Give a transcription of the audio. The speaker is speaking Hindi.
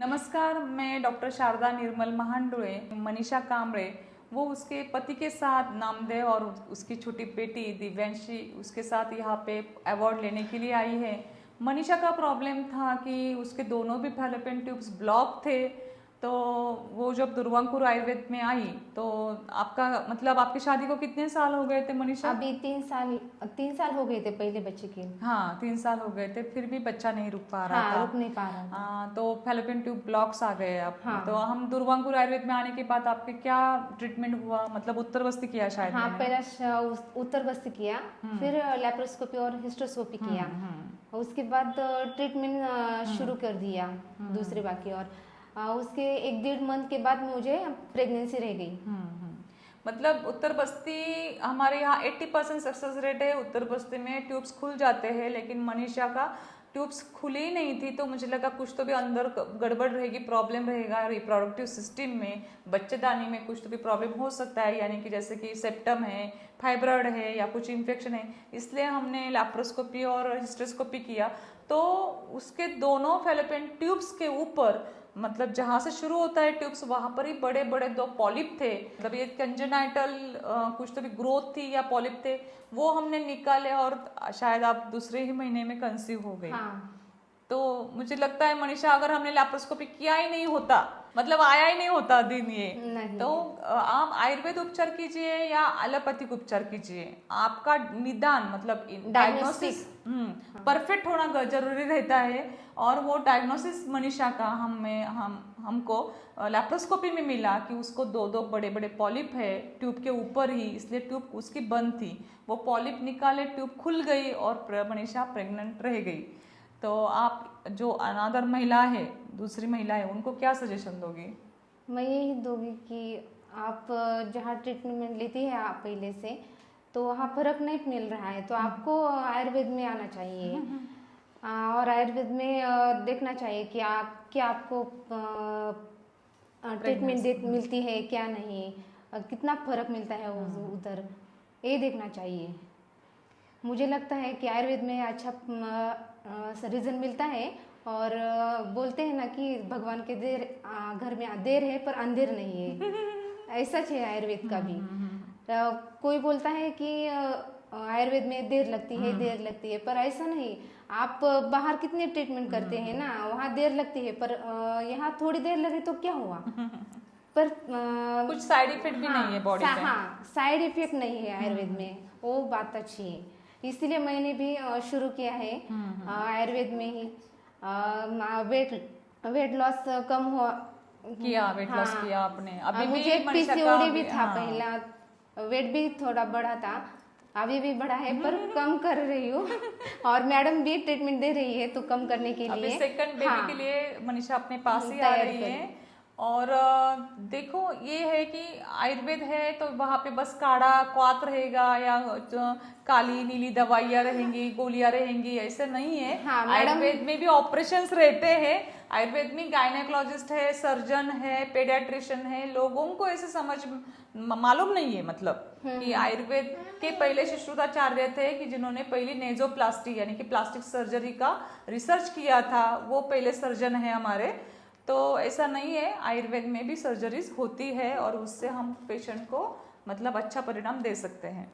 नमस्कार, मैं डॉक्टर शारदा निर्मल महांडुळे। मनीषा कामरे वो उसके पति के साथ नामदेव और उसकी छोटी बेटी दिव्यांशी उसके साथ यहाँ पे अवार्ड लेने के लिए आई है। मनीषा का प्रॉब्लम था कि उसके दोनों भी फैलोपियन ट्यूब्स ब्लॉक थे। तो वो जब दुर्वांकुर आयुर्वेद में आई तो आपका मतलब आपकी शादी को कितने साल हो गए थे मनीषा? अभी 3 साल हो गए थे पहले बच्चे के। हाँ, 3 साल हो गए थे, फिर भी बच्चा नहीं रुक पा रहा हाँ, था। रुक नहीं पा रहा था। तो फैलोपियन ट्यूब ब्लॉक्स आ गए अब। हाँ। तो हम दुर्वांकुर आयुर्वेद में आने के बाद आपके क्या ट्रीटमेंट हुआ? मतलब उत्तर बस्ती किया शायद? हाँ, पहला उत्तर बस्ती किया, फिर लैप्रोस्कोपी और हिस्टोस्कोपी किया। उसके बाद ट्रीटमेंट शुरू कर दिया दूसरे बाकी। और उसके 1-1.5 मंथ के बाद मुझे प्रेगनेंसी रह गई। मतलब उत्तर बस्ती हमारे यहाँ 80% सक्सेस रेट है। उत्तर बस्ती में ट्यूब्स खुल जाते हैं, लेकिन मनीषा का ट्यूब्स खुली ही नहीं थी। तो मुझे लगा कुछ तो भी अंदर गड़बड़ रहेगी, प्रॉब्लम रहेगा रिप्रोडक्टिव सिस्टम में, बच्चेदानी में कुछ तो भी प्रॉब्लम हो सकता है, यानी कि जैसे कि सेप्टम है, फाइब्रॉइड है या कुछ इन्फेक्शन है। इसलिए हमने लैप्रोस्कोपी और हिस्टेरोस्कोपी किया। तो उसके दोनों फैलोपियन ट्यूब्स के ऊपर, मतलब जहाँ से शुरू होता है ट्यूब्स, वहाँ पर ही बड़े बड़े 2 पॉलिप थे। मतलब ये कंजेनाइटल कुछ तो भी ग्रोथ थी या पॉलिप थे, वो हमने निकाले और शायद आप दूसरे ही महीने में कंसीव हो गई। हाँ। तो मुझे लगता है मनीषा, अगर हमने लैप्रोस्कोपी किया ही नहीं होता, मतलब आया ही नहीं होता दिन ये, तो आप आयुर्वेद उपचार कीजिए या एलोपैथिक उपचार कीजिए, आपका निदान मतलब डायग्नोसिस परफेक्ट होना जरूरी रहता है। और वो डायग्नोसिस मनीषा का हमको लैप्रोस्कोपी में मिला कि उसको 2 बड़े बड़े पॉलिप है ट्यूब के ऊपर ही, इसलिए ट्यूब उसकी बंद थी। वो पॉलिप निकाले, ट्यूब खुल गई और मनीषा प्रेग्नेंट रह गई। तो आप जो अनादर महिला है, दूसरी महिला है, उनको क्या सजेशन दोगी? मैं यही दूंगी कि आप जहाँ ट्रीटमेंट लेती है आप पहले से, तो वहाँ फर्क नहीं मिल रहा है तो आपको आयुर्वेद में आना चाहिए। और आयुर्वेद में देखना चाहिए कि क्या आपको ट्रीटमेंट मिलती है क्या नहीं, कितना फर्क मिलता है उधर, ये देखना चाहिए। मुझे लगता है कि आयुर्वेद में अच्छा रिजल्ट मिलता है। और बोलते हैं ना कि भगवान के घर में देर है पर अंधेर नहीं है। ऐसा है आयुर्वेद का भी। कोई बोलता है कि आयुर्वेद में देर लगती है, पर ऐसा नहीं। आप बाहर कितने ट्रीटमेंट करते हैं ना, वहाँ देर लगती है, पर यहाँ थोड़ी देर लगे तो क्या हुआ। पर कुछ साइड इफेक्ट भी नहीं है बॉडी पे। हाँ, साइड इफेक्ट नहीं है आयुर्वेद में, वो बात अच्छी है। इसलिए मैंने भी शुरू किया है आयुर्वेद में ही। वेट लॉस कम हुआ किया, वेट लॉस किया आपने? अभी मुझे पीसीओडी भी था पहला, वेट भी थोड़ा बढ़ा था, अभी भी बढ़ा है पर कम कर रही हूँ। और मैडम भी ट्रीटमेंट दे रही है तो कम करने के लिए। सेकंड बेबी के लिए मनीषा अपने पास ही आ रही है। और देखो, ये है कि आयुर्वेद है तो वहाँ पे बस काढ़ा क्वाथ रहेगा या काली नीली दवाइयाँ रहेंगी, गोलियां रहेंगी, ऐसे नहीं है। हाँ, आयुर्वेद में भी ऑपरेशंस रहते हैं। आयुर्वेद में गायनेकोलॉजिस्ट है, सर्जन है, पेडियाट्रिशियन है। लोगों को ऐसे समझ मालूम नहीं है, मतलब कि आयुर्वेद के पहले शिशुराचार्य थे कि जिन्होंने पहली नेजोप्लास्टी यानी कि प्लास्टिक सर्जरी का रिसर्च किया था, वो पहले सर्जन है हमारे। तो ऐसा नहीं है, आयुर्वेद में भी सर्जरीज होती है और उससे हम पेशेंट को मतलब अच्छा परिणाम दे सकते हैं।